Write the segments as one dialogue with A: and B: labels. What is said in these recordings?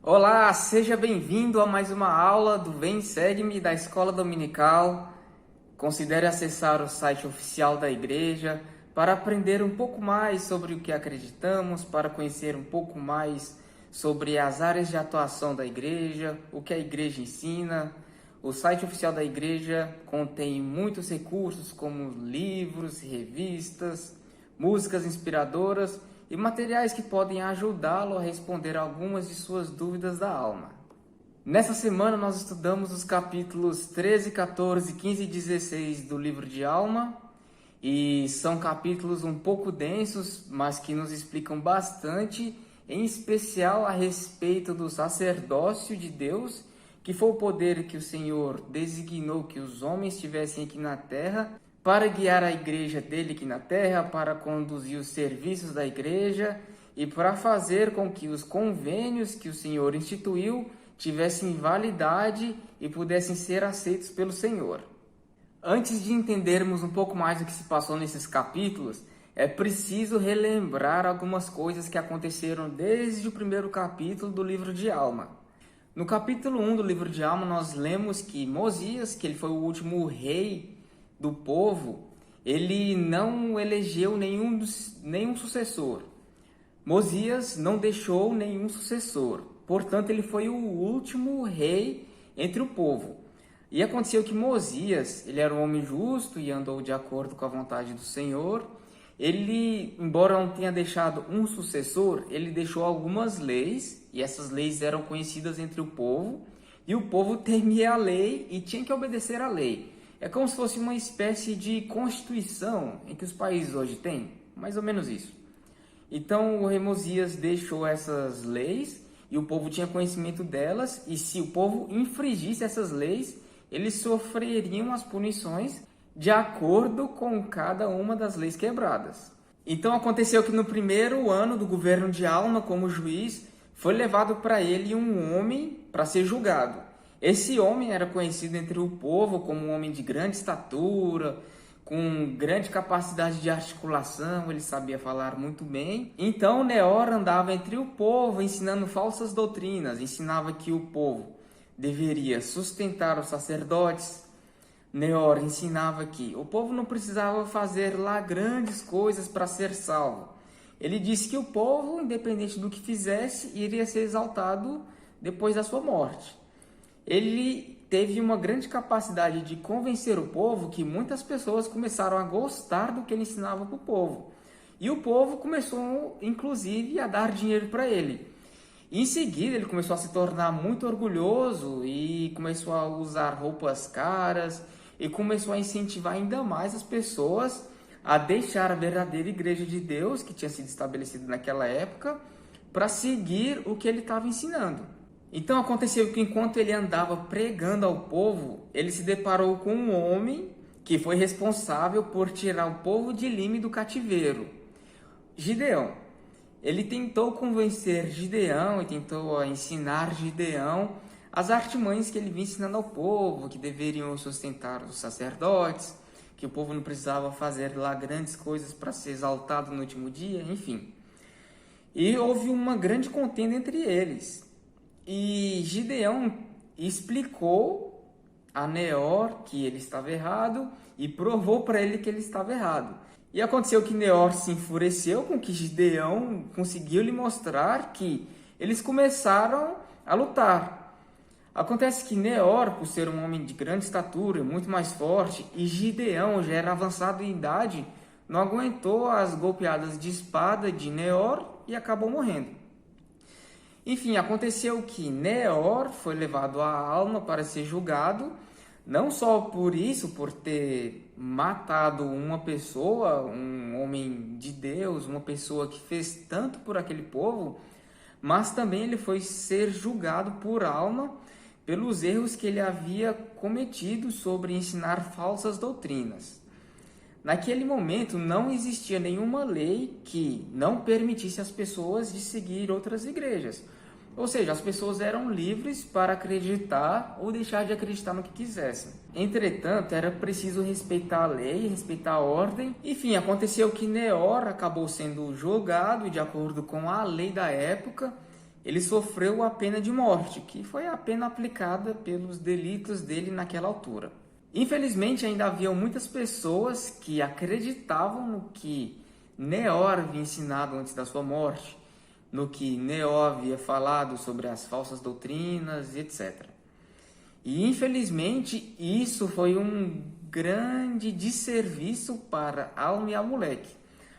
A: Olá, seja bem-vindo a mais uma aula do Vem Segue-me da Escola Dominical. Considere acessar o site oficial da igreja para aprender um pouco mais sobre o que acreditamos, para conhecer um pouco mais sobre as áreas de atuação da igreja, o que a igreja ensina. O site oficial da igreja contém muitos recursos como livros, revistas, músicas inspiradoras e materiais que podem ajudá-lo a responder algumas de suas dúvidas da alma. Nessa semana nós estudamos os capítulos 13, 14, 15 e 16 do livro de Alma, e são capítulos um pouco densos, mas que nos explicam bastante, em especial a respeito do sacerdócio de Deus, que foi o poder que o Senhor designou que os homens tivessem aqui na terra, para guiar a igreja dele aqui na terra, para conduzir os serviços da igreja e para fazer com que os convênios que o Senhor instituiu tivessem validade e pudessem ser aceitos pelo Senhor. Antes de entendermos um pouco mais o que se passou nesses capítulos, é preciso relembrar algumas coisas que aconteceram desde o primeiro capítulo do livro de Alma. No capítulo 1 do livro de Alma, nós lemos que Mosias, que ele foi o último rei do povo, ele não elegeu nenhum sucessor. Mosias não deixou nenhum sucessor. Portanto, ele foi o último rei entre o povo. E aconteceu que Mosias, ele era um homem justo e andou de acordo com a vontade do Senhor. Ele, embora não tenha deixado um sucessor, ele deixou algumas leis, e essas leis eram conhecidas entre o povo, e o povo temia a lei e tinha que obedecer à lei. É como se fosse uma espécie de constituição em que os países hoje têm, mais ou menos isso. Então o rei Mosias deixou essas leis e o povo tinha conhecimento delas, e se o povo infringisse essas leis, eles sofreriam as punições de acordo com cada uma das leis quebradas. Então aconteceu que no primeiro ano do governo de Alma como juiz, foi levado para ele um homem para ser julgado. Esse homem era conhecido entre o povo como um homem de grande estatura, com grande capacidade de articulação, ele sabia falar muito bem. Então Neor andava entre o povo ensinando falsas doutrinas, ensinava que o povo deveria sustentar os sacerdotes. Neor ensinava que o povo não precisava fazer lá grandes coisas para ser salvo. Ele disse que o povo, independente do que fizesse, iria ser exaltado depois da sua morte. Ele teve uma grande capacidade de convencer o povo, que muitas pessoas começaram a gostar do que ele ensinava para o povo. E o povo começou, inclusive, a dar dinheiro para ele. E em seguida, ele começou a se tornar muito orgulhoso e começou a usar roupas caras e começou a incentivar ainda mais as pessoas a deixar a verdadeira igreja de Deus, que tinha sido estabelecida naquela época, para seguir o que ele estava ensinando. Então aconteceu que enquanto ele andava pregando ao povo, ele se deparou com um homem que foi responsável por tirar o povo de Lime do cativeiro, Gideão. Ele tentou convencer Gideão e tentou ensinar Gideão as artimanhas que ele vinha ensinando ao povo, que deveriam sustentar os sacerdotes, que o povo não precisava fazer lá grandes coisas para ser exaltado no último dia, enfim. E houve uma grande contenda entre eles. E Gideão explicou a Neor que ele estava errado e provou para ele que ele estava errado. E aconteceu que Neor se enfureceu com que Gideão conseguiu lhe mostrar, que eles começaram a lutar. Acontece que Neor, por ser um homem de grande estatura, muito mais forte, e Gideão já era avançado em idade, não aguentou as golpeadas de espada de Neor e acabou morrendo. Enfim, aconteceu que Neor foi levado à Alma para ser julgado, não só por isso, por ter matado uma pessoa, um homem de Deus, uma pessoa que fez tanto por aquele povo, mas também ele foi ser julgado por Alma pelos erros que ele havia cometido sobre ensinar falsas doutrinas. Naquele momento não existia nenhuma lei que não permitisse às pessoas de seguir outras igrejas. Ou seja, as pessoas eram livres para acreditar ou deixar de acreditar no que quisessem. Entretanto, era preciso respeitar a lei, respeitar a ordem. Enfim, aconteceu que Neor acabou sendo julgado de acordo com a lei da época. ele sofreu a pena de morte, que foi a pena aplicada pelos delitos dele naquela altura. Infelizmente, ainda havia muitas pessoas que acreditavam no que Neó havia ensinado antes da sua morte, no que Neó havia falado sobre as falsas doutrinas, etc. E infelizmente isso foi um grande desserviço para Alma e Amaleque.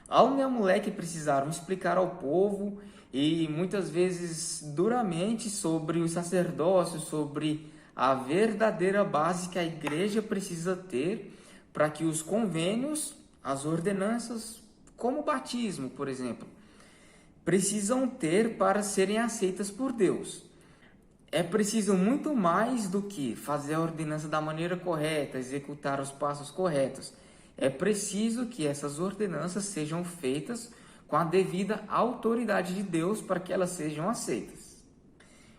A: Alma e Amaleque precisaram explicar ao povo e muitas vezes duramente sobre o sacerdócio, sobre a verdadeira base que a igreja precisa ter para que os convênios, as ordenanças, como o batismo, por exemplo, precisam ter para serem aceitas por Deus. É preciso muito mais do que fazer a ordenança da maneira correta, executar os passos corretos. É preciso que essas ordenanças sejam feitas com a devida autoridade de Deus para que elas sejam aceitas.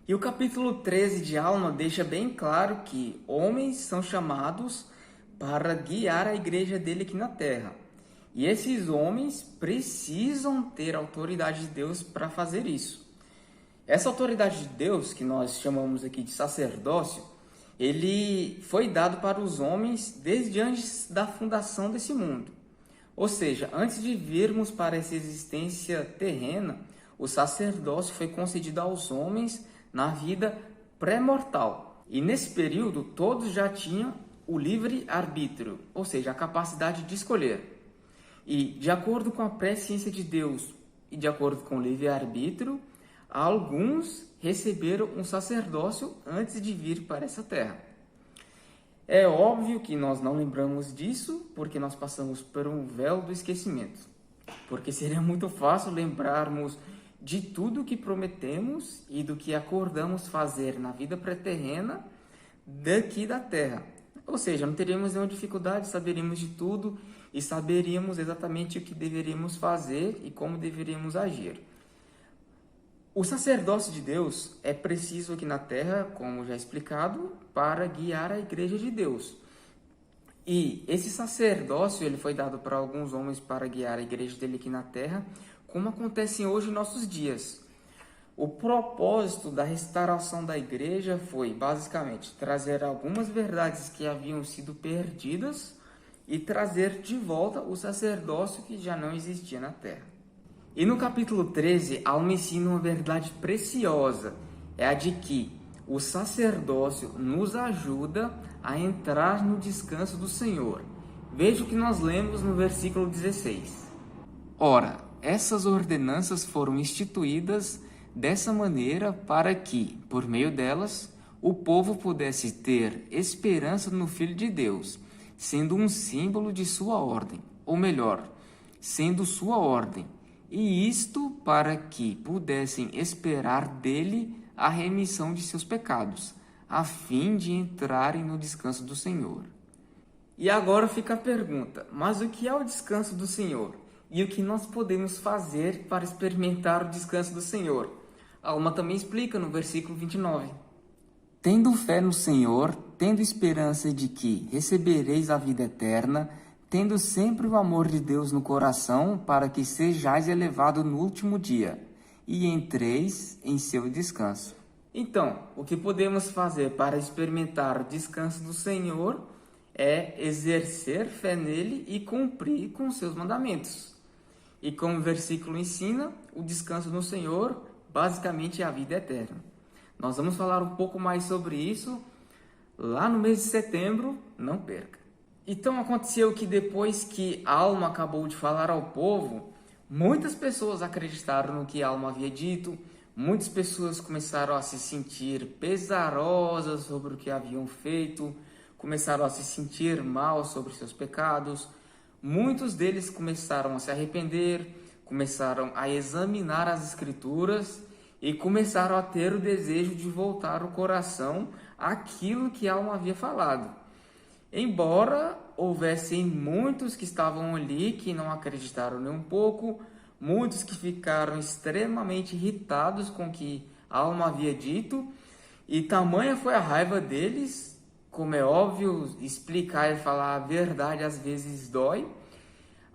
A: E o capítulo 13 de Alma deixa bem claro que homens são chamados para guiar a igreja dele aqui na terra. E esses homens precisam ter a autoridade de Deus para fazer isso. Essa autoridade de Deus, que nós chamamos aqui de sacerdócio, ele foi dado para os homens desde antes da fundação desse mundo. Ou seja, antes de virmos para essa existência terrena, o sacerdócio foi concedido aos homens na vida pré-mortal. E nesse período, todos já tinham o livre-arbítrio, ou seja, a capacidade de escolher. E, de acordo com a presciência de Deus e de acordo com o livre-arbítrio, alguns receberam um sacerdócio antes de vir para essa terra. É óbvio que nós não lembramos disso porque nós passamos por um véu do esquecimento. Porque seria muito fácil lembrarmos de tudo que prometemos e do que acordamos fazer na vida pré-terrena daqui da terra. Ou seja, não teríamos nenhuma dificuldade, saberíamos de tudo e saberíamos exatamente o que deveríamos fazer e como deveríamos agir. O sacerdócio de Deus é preciso aqui na terra, como já explicado, para guiar a igreja de Deus. E esse sacerdócio ele foi dado para alguns homens para guiar a igreja dele aqui na terra, como acontece hoje em nossos dias. O propósito da restauração da igreja foi, basicamente, trazer algumas verdades que haviam sido perdidas e trazer de volta o sacerdócio que já não existia na terra. E no capítulo 13, Alma ensina uma verdade preciosa, é a de que o sacerdócio nos ajuda a entrar no descanso do Senhor. Veja o que nós lemos no versículo 16. Ora, essas ordenanças foram instituídas dessa maneira para que, por meio delas, o povo pudesse ter esperança no Filho de Deus, sendo um símbolo de sua ordem, ou melhor, sendo sua ordem, e isto para que pudessem esperar dele a remissão de seus pecados, a fim de entrarem no descanso do Senhor. E agora fica a pergunta, mas o que é o descanso do Senhor? E o que nós podemos fazer para experimentar o descanso do Senhor? Alma também explica no versículo 29. Tendo fé no Senhor, tendo esperança de que recebereis a vida eterna, tendo sempre o amor de Deus no coração, para que sejais elevado no último dia, e entreis em seu descanso. Então, o que podemos fazer para experimentar o descanso do Senhor é exercer fé nele e cumprir com seus mandamentos. E como o versículo ensina, o descanso no Senhor basicamente é a vida eterna. Nós vamos falar um pouco mais sobre isso lá no mês de setembro, não perca. Então aconteceu que depois que Alma acabou de falar ao povo, muitas pessoas acreditaram no que Alma havia dito, muitas pessoas começaram a se sentir pesarosas sobre o que haviam feito, começaram a se sentir mal sobre seus pecados, muitos deles começaram a se arrepender, começaram a examinar as escrituras e começaram a ter o desejo de voltar o coração àquilo que Alma havia falado. Embora houvessem muitos que estavam ali que não acreditaram nem um pouco, muitos que ficaram extremamente irritados com o que Alma havia dito, e tamanha foi a raiva deles, como é óbvio, explicar e falar a verdade às vezes dói.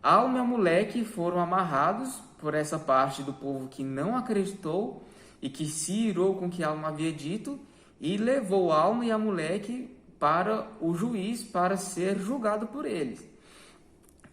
A: Alma e Amaleque foram amarrados por essa parte do povo que não acreditou e que se irou com o que Alma havia dito e levou Alma e Amaleque para o juiz para ser julgado por eles.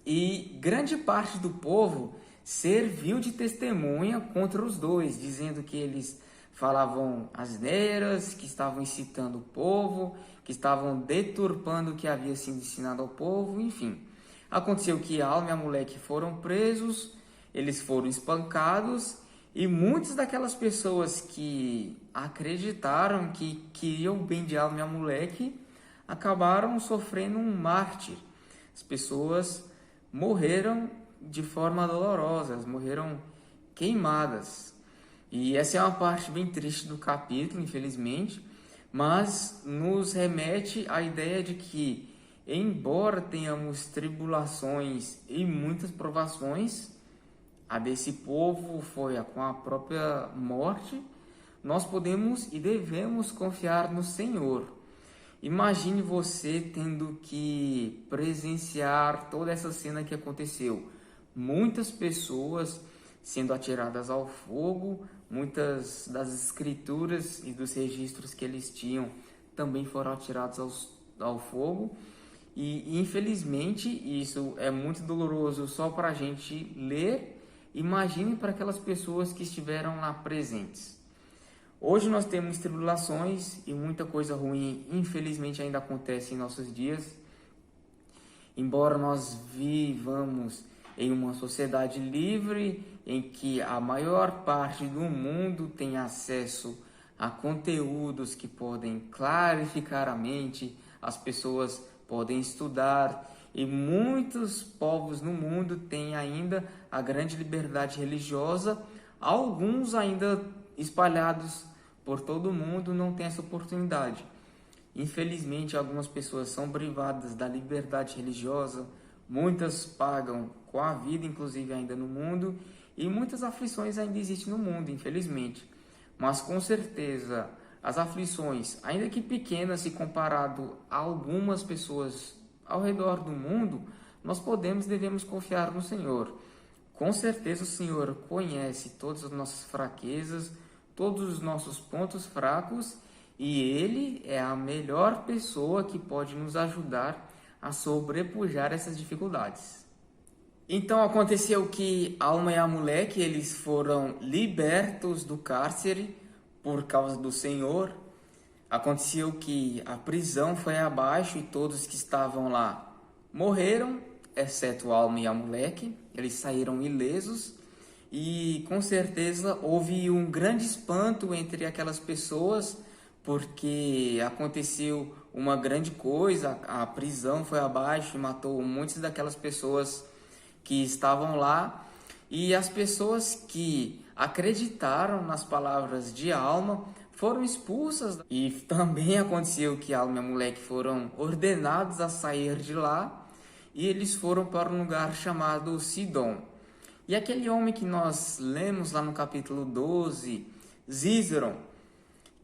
A: E grande parte do povo serviu de testemunha contra os dois, dizendo que eles falavam asneiras, que estavam incitando o povo, que estavam deturpando o que havia sido ensinado ao povo, enfim. Aconteceu que Alma e Amaleque foram presos, eles foram espancados, e muitas daquelas pessoas que acreditaram que queriam o bem de Alma e Amaleque acabaram sofrendo um mártir. As pessoas morreram de forma dolorosa, morreram queimadas. E essa é uma parte bem triste do capítulo, infelizmente, mas nos remete à ideia de que, embora tenhamos tribulações e muitas provações, a desse povo foi com a própria morte, nós podemos e devemos confiar no Senhor. Imagine você tendo que presenciar toda essa cena que aconteceu. Muitas pessoas sendo atiradas ao fogo, muitas das escrituras e dos registros que eles tinham também foram atirados ao fogo. E infelizmente isso é muito doloroso só para a gente ler. Imagine para aquelas pessoas que estiveram lá presentes. Hoje nós temos tribulações e muita coisa ruim, infelizmente, ainda acontece em nossos dias. Embora nós vivamos em uma sociedade livre, em que a maior parte do mundo tem acesso a conteúdos que podem clarificar a mente, as pessoas podem estudar, e muitos povos no mundo têm ainda a grande liberdade religiosa, alguns ainda espalhados por todo o mundo não têm essa oportunidade. Infelizmente, algumas pessoas são privadas da liberdade religiosa, muitas pagam com a vida, inclusive ainda no mundo, e muitas aflições ainda existem no mundo, infelizmente. Mas com certeza, as aflições, ainda que pequenas se comparado a algumas pessoas ao redor do mundo, nós podemos e devemos confiar no Senhor. Com certeza o Senhor conhece todas as nossas fraquezas, todos os nossos pontos fracos, e Ele é a melhor pessoa que pode nos ajudar a sobrepujar essas dificuldades. Então aconteceu que Alma e Amaleque, eles foram libertos do cárcere por causa do Senhor. Aconteceu que a prisão foi abaixo e todos que estavam lá morreram, exceto Alma e Amaleque. Eles saíram ilesos e com certeza houve um grande espanto entre aquelas pessoas, porque aconteceu uma grande coisa, a prisão foi abaixo e matou muitas daquelas pessoas que estavam lá, e as pessoas que acreditaram nas palavras de Alma foram expulsas, e também aconteceu que Alma e Amaleque foram ordenados a sair de lá, e eles foram para um lugar chamado Sidom. E aquele homem que nós lemos lá no capítulo 12, Zísero,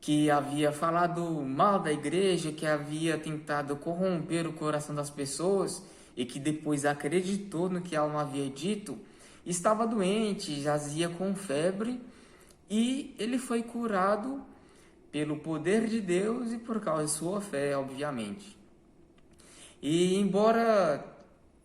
A: que havia falado mal da igreja, que havia tentado corromper o coração das pessoas e que depois acreditou no que Alma havia dito, estava doente, jazia com febre, e ele foi curado pelo poder de Deus e por causa de sua fé, obviamente. E embora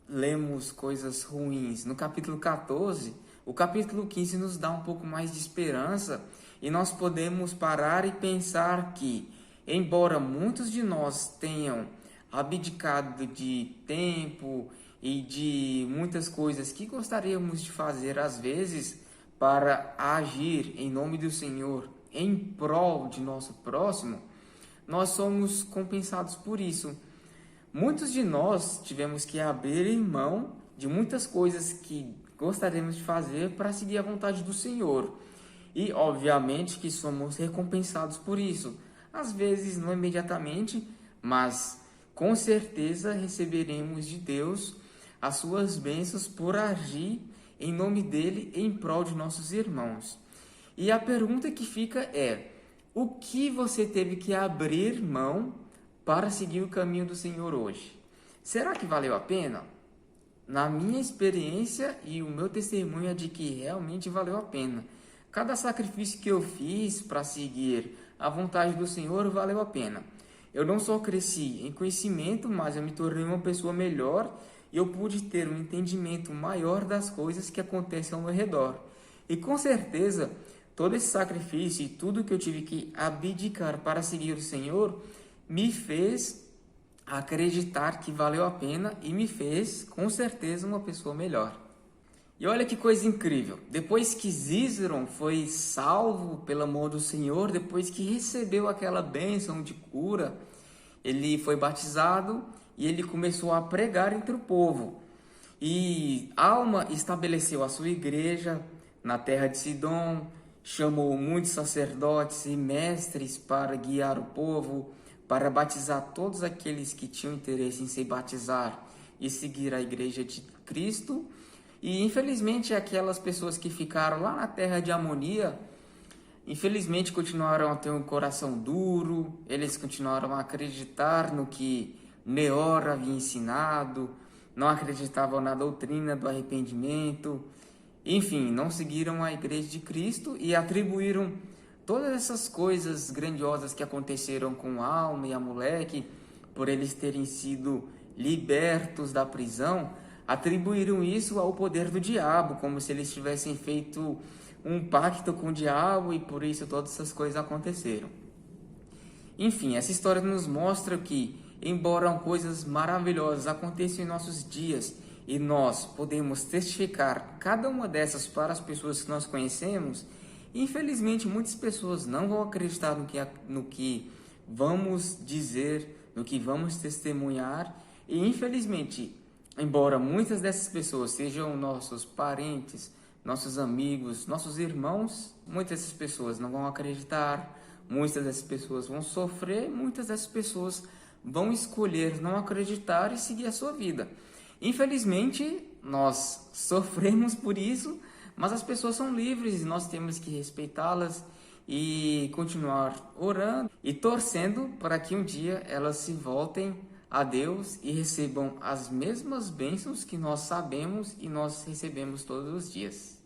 A: lemos coisas ruins no capítulo 14, o capítulo 15 nos dá um pouco mais de esperança, e nós podemos parar e pensar que, embora muitos de nós tenham abdicado de tempo e de muitas coisas que gostaríamos de fazer às vezes para agir em nome do Senhor em prol de nosso próximo, nós somos compensados por isso. Muitos de nós tivemos que abrir mão de muitas coisas que gostaríamos de fazer para seguir a vontade do Senhor. E, obviamente, que somos recompensados por isso. Às vezes, não imediatamente, mas com certeza receberemos de Deus as suas bênçãos por agir em nome dele em prol de nossos irmãos. E a pergunta que fica é: o que você teve que abrir mão para seguir o caminho do Senhor hoje? Será que valeu a pena? Na minha experiência e o meu testemunho é de que realmente valeu a pena. Cada sacrifício que eu fiz para seguir a vontade do Senhor valeu a pena. Eu não só cresci em conhecimento, mas eu me tornei uma pessoa melhor e eu pude ter um entendimento maior das coisas que acontecem ao meu redor. E com certeza, todo esse sacrifício e tudo que eu tive que abdicar para seguir o Senhor me fez acreditar que valeu a pena e me fez, com certeza, uma pessoa melhor. E olha que coisa incrível, depois que Cícero foi salvo pelo amor do Senhor, depois que recebeu aquela bênção de cura, ele foi batizado e ele começou a pregar entre o povo. E Alma estabeleceu a sua igreja na terra de Sidom, chamou muitos sacerdotes e mestres para guiar o povo, para batizar todos aqueles que tinham interesse em se batizar e seguir a igreja de Cristo. E infelizmente aquelas pessoas que ficaram lá na terra de Amonia, infelizmente continuaram a ter um coração duro, eles continuaram a acreditar no que Neor havia ensinado, não acreditavam na doutrina do arrependimento, enfim, não seguiram a igreja de Cristo e atribuíram todas essas coisas grandiosas que aconteceram com Alma e Amaleque, por eles terem sido libertos da prisão, atribuíram isso ao poder do diabo, como se eles tivessem feito um pacto com o diabo e por isso todas essas coisas aconteceram. Enfim, essa história nos mostra que, embora coisas maravilhosas aconteçam em nossos dias e nós podemos testificar cada uma dessas para as pessoas que nós conhecemos, infelizmente muitas pessoas não vão acreditar no que vamos dizer, no que vamos testemunhar e infelizmente, embora muitas dessas pessoas sejam nossos parentes, nossos amigos, nossos irmãos, muitas dessas pessoas não vão acreditar, muitas dessas pessoas vão sofrer, muitas dessas pessoas vão escolher não acreditar e seguir a sua vida. Infelizmente, nós sofremos por isso, mas as pessoas são livres e nós temos que respeitá-las e continuar orando e torcendo para que um dia elas se voltem a Deus e recebam as mesmas bênçãos que nós sabemos e nós recebemos todos os dias.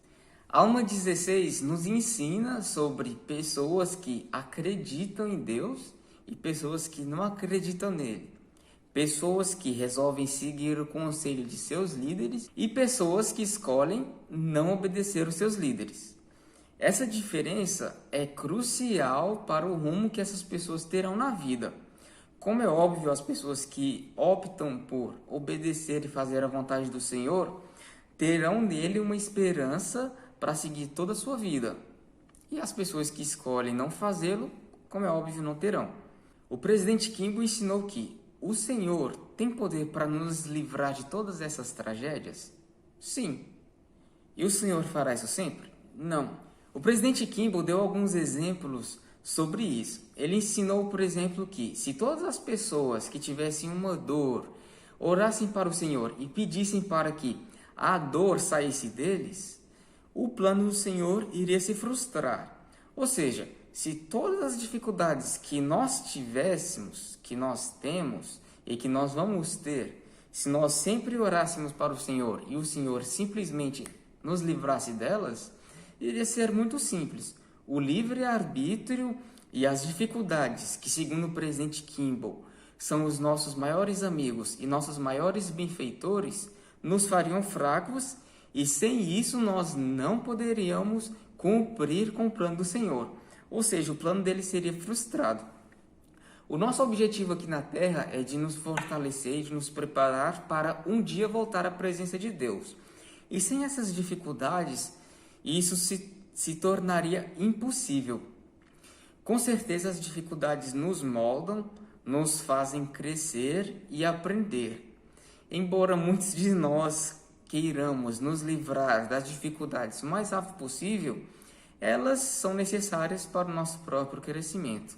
A: Alma 16 nos ensina sobre pessoas que acreditam em Deus e pessoas que não acreditam nele. Pessoas que resolvem seguir o conselho de seus líderes e pessoas que escolhem não obedecer os seus líderes. Essa diferença é crucial para o rumo que essas pessoas terão na vida. Como é óbvio, as pessoas que optam por obedecer e fazer a vontade do Senhor terão nele uma esperança para seguir toda a sua vida. E as pessoas que escolhem não fazê-lo, como é óbvio, não terão. O presidente Kimbo ensinou que o Senhor tem poder para nos livrar de todas essas tragédias? Sim. E o Senhor fará isso sempre? Não. O presidente Kimbo deu alguns exemplos sobre isso. Ele ensinou, por exemplo, que se todas as pessoas que tivessem uma dor orassem para o Senhor e pedissem para que a dor saísse deles, o plano do Senhor iria se frustrar. Ou seja, se todas as dificuldades que nós tivéssemos, que nós temos e que nós vamos ter, se nós sempre orássemos para o Senhor e o Senhor simplesmente nos livrasse delas, iria ser muito simples. O livre-arbítrio e as dificuldades, que segundo o presidente Kimball, são os nossos maiores amigos e nossos maiores benfeitores, nos fariam fracos e sem isso nós não poderíamos cumprir com o plano do Senhor. Ou seja, o plano dele seria frustrado. O nosso objetivo aqui na Terra é de nos fortalecer e de nos preparar para um dia voltar à presença de Deus. E sem essas dificuldades, isso se tornaria impossível. Com certeza as dificuldades nos moldam, nos fazem crescer e aprender. Embora muitos de nós queiramos nos livrar das dificuldades o mais rápido possível, elas são necessárias para o nosso próprio crescimento.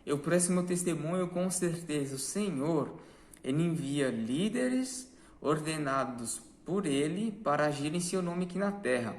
A: Eu presto meu testemunho, com certeza o Senhor, Ele envia líderes ordenados por Ele para agir em seu nome aqui na terra.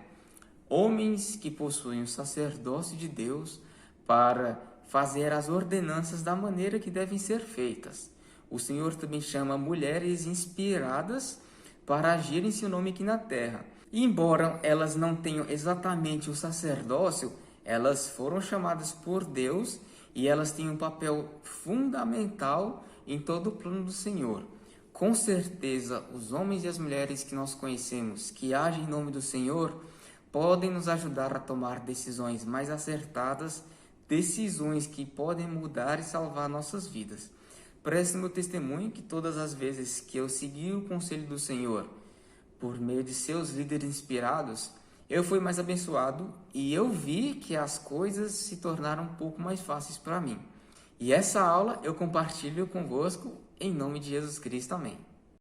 A: Homens que possuem o sacerdócio de Deus para fazer as ordenanças da maneira que devem ser feitas. O Senhor também chama mulheres inspiradas para agir em seu nome aqui na terra. E embora elas não tenham exatamente o sacerdócio, elas foram chamadas por Deus e elas têm um papel fundamental em todo o plano do Senhor. Com certeza, os homens e as mulheres que nós conhecemos, que agem em nome do Senhor, podem nos ajudar a tomar decisões mais acertadas, decisões que podem mudar e salvar nossas vidas. Preste meu testemunho que todas as vezes que eu segui o conselho do Senhor, por meio de seus líderes inspirados, eu fui mais abençoado e eu vi que as coisas se tornaram um pouco mais fáceis para mim. E essa aula eu compartilho convosco em nome de Jesus Cristo. Amém.